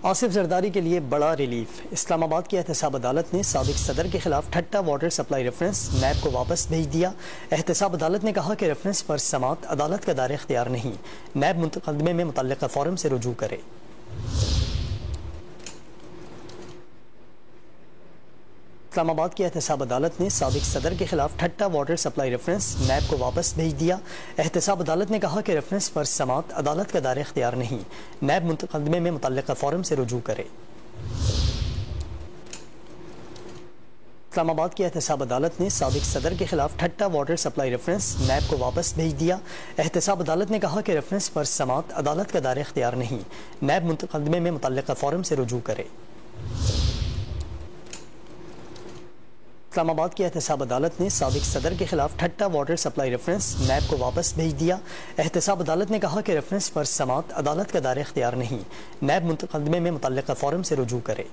آصف زرداری کے لیے بڑا ریلیف۔ اسلام آباد کی احتساب عدالت نے سابق صدر کے خلاف Thatta water supply reference NAB کو واپس بھیج دیا۔ احتساب عدالت نے کہا کہ ریفرنس پر سماعت عدالت کا دائرہ اختیار نہیں، نیب مقدمے میں متعلقہ فورم سے رجوع کرے۔ اسلام آباد کی احتساب عدالت نے سابق صدر کے خلاف Thatta water supply reference NAB کو واپس بھیج دیا۔ احتساب عدالت نے کہا کہ ریفرنس پر سماعت عدالت کا دائرہ اختیار نہیں، نیب مقدمے میں متعلقہ فورم سے رجوع کرے۔ اسلام آباد کی احتساب عدالت نے سابق صدر کے خلاف Thatta water supply reference NAB کو واپس بھیج دیا۔ احتساب عدالت نے کہا کہ ریفرنس پر سماعت عدالت کا دائرہ اختیار نہیں، نیب مقدمے میں متعلقہ فورم سے رجوع کرے۔ اسلام آباد کی احتساب عدالت نے سابق صدر کے خلاف Thatta water supply reference NAB کو واپس بھیج دیا۔ احتساب عدالت نے کہا کہ ریفرنس پر سماعت عدالت کا دائرہ اختیار نہیں، نیب مقدمے میں متعلقہ فورم سے رجوع کرے۔